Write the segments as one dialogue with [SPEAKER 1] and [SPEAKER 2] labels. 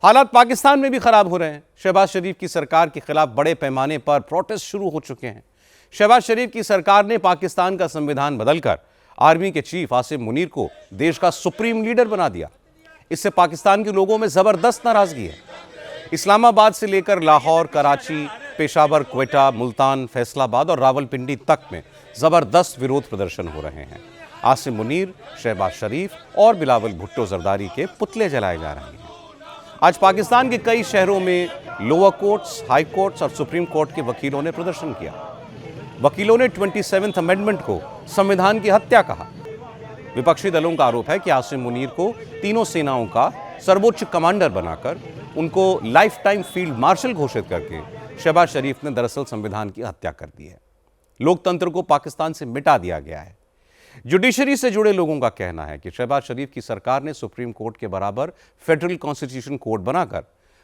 [SPEAKER 1] हालात पाकिस्तान में भी खराब हो रहे हैं। शहबाज शरीफ की सरकार के खिलाफ बड़े पैमाने पर प्रोटेस्ट शुरू हो चुके हैं। शहबाज शरीफ की सरकार ने पाकिस्तान का संविधान बदलकर आर्मी के चीफ आसिम मुनीर को देश का सुप्रीम लीडर बना दिया। इससे पाकिस्तान के लोगों में जबरदस्त नाराजगी है। इस्लामाबाद से लेकर लाहौर, कराची, पेशावर, क्वेटा, मुल्तान, फैसलाबाद और रावलपिंडी तक में जबरदस्त विरोध प्रदर्शन हो रहे हैं। आसिम मुनीर, शहबाज शरीफ और बिलावल भुट्टो जरदारी के पुतले जलाए जा रहे हैं। आज पाकिस्तान के कई शहरों में लोअर कोर्ट्स, हाई कोर्ट्स और सुप्रीम कोर्ट के वकीलों ने प्रदर्शन किया। वकीलों ने 27th अमेंडमेंट को संविधान की हत्या कहा। विपक्षी दलों का आरोप है कि आसिम मुनीर को तीनों सेनाओं का सर्वोच्च कमांडर बनाकर उनको लाइफ टाइम फील्ड मार्शल घोषित करके शहबाज शरीफ ने दरअसल संविधान की हत्या कर दी है। लोकतंत्र को पाकिस्तान से मिटा दिया गया है। जुडिशरी से जुड़े लोगों का कहना है कि शहबाज शरीफ की सरकार ने सुप्रीम कोर्ट के बराबर फेडरल कॉन्स्टिट्यूशन कोर्ट बनाकर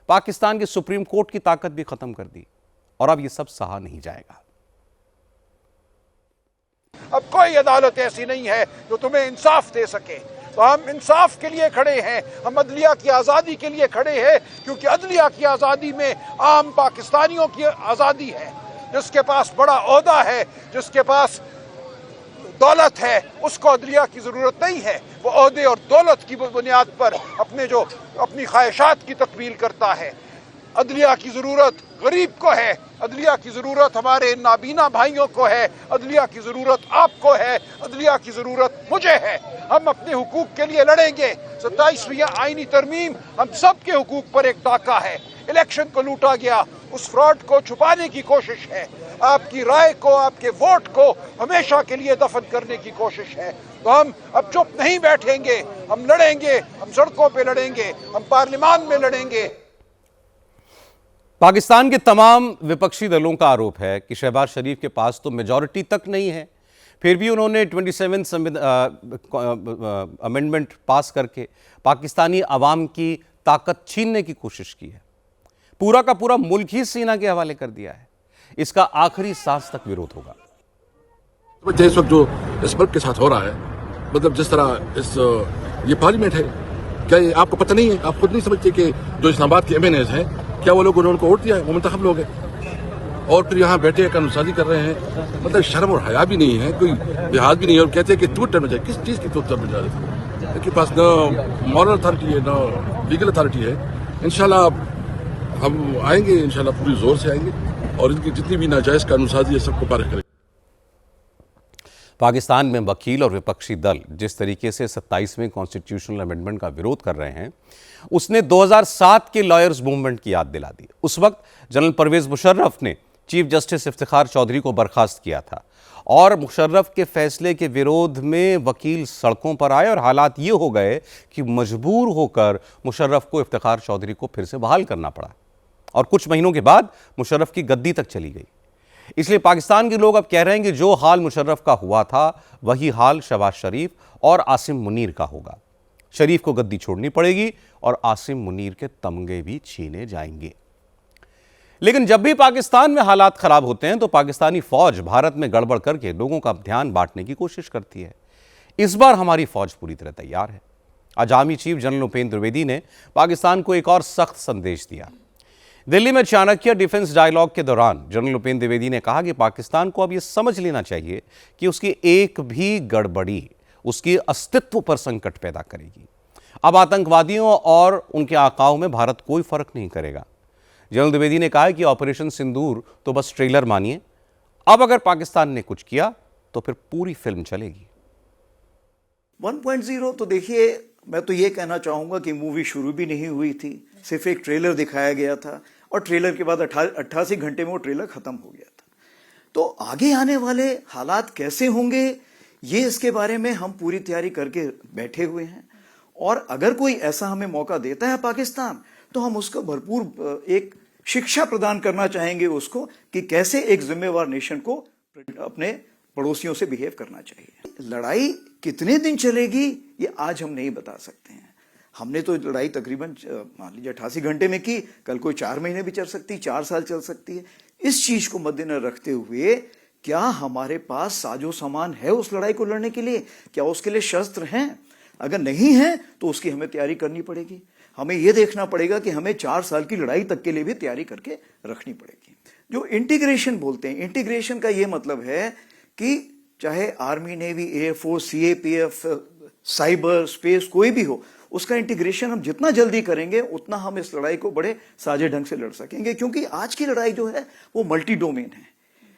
[SPEAKER 1] पाकिस्तान के सुप्रीम कोर्ट की ताकत भी खत्म कर दी और अब यह सब सहा नहीं जाएगा।
[SPEAKER 2] अब कोई अदालत ऐसी नहीं है जो तुम्हें इंसाफ दे सके। तो हम इंसाफ के लिए खड़े हैं, हम अदलिया की आज़ादी के लिए खड़े हैं, क्योंकि अदलिया की आज़ादी में आम पाकिस्तानियों की आज़ादी है। जिसके पास बड़ा ओहदा है, जिसके पास दौलत है, उसको अदलिया की ज़रूरत नहीं है। वो ओहदे और दौलत की बुनियाद पर अपनी ख्वाहिशात की तकमील करता है। अदलिया की ज़रूरत गरीब को है, अदलिया की ज़रूरत हमारे नाबीना भाइयों को है, अदलिया की ज़रूरत आपको है, अदलिया की ज़रूरत मुझे है। हम अपने हुकूक के लिए लड़ेंगे। 27वीं आईनी तरमीम हम सब के हुकूक पर एक डाका है। इलेक्शन को लूटा गया, उस फ्रॉड को छुपाने की कोशिश है। आपकी राय को, आपके वोट को हमेशा के लिए दफन करने की कोशिश है। तो हम अब चुप नहीं बैठेंगे, हम लड़ेंगे, हम सड़कों पे लड़ेंगे, हम पार्लियामान में लड़ेंगे।
[SPEAKER 1] पाकिस्तान के तमाम विपक्षी दलों का आरोप है कि शहबाज शरीफ के पास तो मेजॉरिटी तक नहीं है, फिर भी उन्होंने 27th अमेंडमेंट पास करके पाकिस्तानी अवाम की ताकत छीनने की कोशिश की है। पूरा का पूरा मुल्क ही सेना के हवाले कर दिया है। इसका आखिरी सांस तक विरोध होगा।
[SPEAKER 3] इस वक्त जो इस मुल्क के साथ हो रहा है, मतलब जिस तरह ये पार्लियामेंट है, क्या ये आपको पता नहीं है? आप खुद नहीं समझते कि जो इस्लामाबाद के एमएनएज हैं, क्या वो लोग उन्होंने वोट दिया है? वो मुंतखब लोग हैं और फिर यहाँ बैठे कानूनसाजी कर रहे हैं। मतलब शर्म और हया भी नहीं है, कोई लिहाज भी नहीं है और कहते हैं कि टूट टर्म जाए। किस चीज़ की टूट टर्म जा रही है? इनके पास न मॉरल अथॉरिटी है, न लीगल अथॉरिटी है। इंशाल्लाह हम आएंगे, इंशाल्लाह पूरी जोर से आएंगे और इनकी जितनी भी नाजायज़ कानूनसाजी है सबको पारित करेंगे।
[SPEAKER 1] पाकिस्तान में वकील और विपक्षी दल जिस तरीके से 27वें कॉन्स्टिट्यूशनल अमेंडमेंट का विरोध कर रहे हैं, उसने 2007 के लॉयर्स मूवमेंट की याद दिला दी। उस वक्त जनरल परवेज मुशर्रफ ने चीफ जस्टिस इफ्तिखार चौधरी को बर्खास्त किया था और मुशर्रफ के फैसले के विरोध में वकील सड़कों पर आए और हालात ये हो गए कि मजबूर होकर मुशर्रफ को इफ्तिखार चौधरी को फिर से बहाल करना पड़ा और कुछ महीनों के बाद मुशर्रफ की गद्दी तक चली गई। इसलिए पाकिस्तान के लोग अब कह रहे हैं कि जो हाल मुशर्रफ का हुआ था वही हाल शहबाज शरीफ और आसिम मुनीर का होगा। शरीफ को गद्दी छोड़नी पड़ेगी और आसिम मुनीर के तमगे भी छीने जाएंगे। लेकिन जब भी पाकिस्तान में हालात खराब होते हैं तो पाकिस्तानी फौज भारत में गड़बड़ करके लोगों का ध्यान बांटने की कोशिश करती है। इस बार हमारी फौज पूरी तरह तैयार है। आज army chief general Upendra Dwivedi ने पाकिस्तान को एक और सख्त संदेश दिया। दिल्ली में चाणक्य डिफेंस डायलॉग के दौरान जनरल उपेंद्र द्विवेदी ने कहा कि पाकिस्तान को अब यह समझ लेना चाहिए कि उसकी एक भी गड़बड़ी उसके अस्तित्व पर संकट पैदा करेगी। अब आतंकवादियों और उनके आकाओं में भारत कोई फर्क नहीं करेगा। जनरल द्विवेदी ने कहा कि ऑपरेशन सिंदूर तो बस ट्रेलर मानिए, अब अगर पाकिस्तान ने कुछ किया तो फिर पूरी फिल्म चलेगी।
[SPEAKER 4] 1.0 तो देखिए, मैं तो ये कहना चाहूंगा कि मूवी शुरू भी नहीं हुई थी, सिर्फ एक ट्रेलर दिखाया गया था और ट्रेलर के बाद 88 घंटे में वो ट्रेलर खत्म हो गया था। तो आगे आने वाले हालात कैसे होंगे, ये इसके बारे में हम पूरी तैयारी करके बैठे हुए हैं और अगर कोई ऐसा हमें मौका देता है पाकिस्तान, तो हम उसको भरपूर एक शिक्षा प्रदान करना चाहेंगे उसको कि कैसे एक जिम्मेवार नेशन को अपने पड़ोसियों से बिहेव करना चाहिए। लड़ाई कितने दिन चलेगी ये आज हम नहीं बता सकते हैं। हमने तो लड़ाई तकरीबन मान लीजिए 88 घंटे में की, कल कोई 4 महीने भी चल सकती है, 4 साल चल सकती है। इस चीज को मद्देनजर रखते हुए क्या हमारे पास साजो सामान है उस लड़ाई को लड़ने के लिए? क्या उसके लिए शस्त्र हैं? अगर नहीं है तो उसकी हमें तैयारी करनी पड़ेगी। हमें यह देखना पड़ेगा कि हमें 4 साल की लड़ाई तक के लिए भी तैयारी करके रखनी पड़ेगी। जो इंटीग्रेशन बोलते हैं, इंटीग्रेशन का यह मतलब है कि चाहे army, navy, air force, CAPF, cyber, space कोई भी हो, उसका इंटीग्रेशन हम जितना जल्दी करेंगे उतना हम इस लड़ाई को बड़े साजे ढंग से लड़ सकेंगे, क्योंकि आज की लड़ाई जो है वो मल्टी डोमेन है।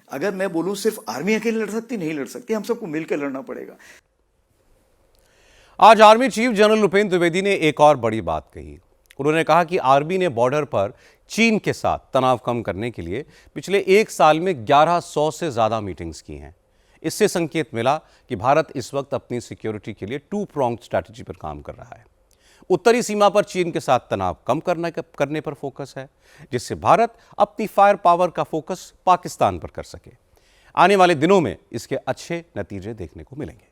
[SPEAKER 4] अगर मैं बोलूं सिर्फ आर्मी अकेले लड़ सकती, नहीं लड़ सकती, हम सबको मिलकर लड़ना पड़ेगा।
[SPEAKER 1] आज army chief general Upendra Dwivedi ने एक और बड़ी बात कही। उन्होंने कहा कि आर्मी ने बॉर्डर पर चीन के साथ तनाव कम करने के लिए पिछले 1 साल में 1100 से ज्यादा मीटिंग्स की हैं। इससे संकेत मिला कि भारत इस वक्त अपनी सिक्योरिटी के लिए 2 प्रोंग्ड स्ट्रैटेजी पर काम कर रहा है। उत्तरी सीमा पर चीन के साथ तनाव कम करने पर फोकस है, जिससे भारत अपनी फायर पावर का फोकस पाकिस्तान पर कर सके। आने वाले दिनों में इसके अच्छे नतीजे देखने को मिलेंगे।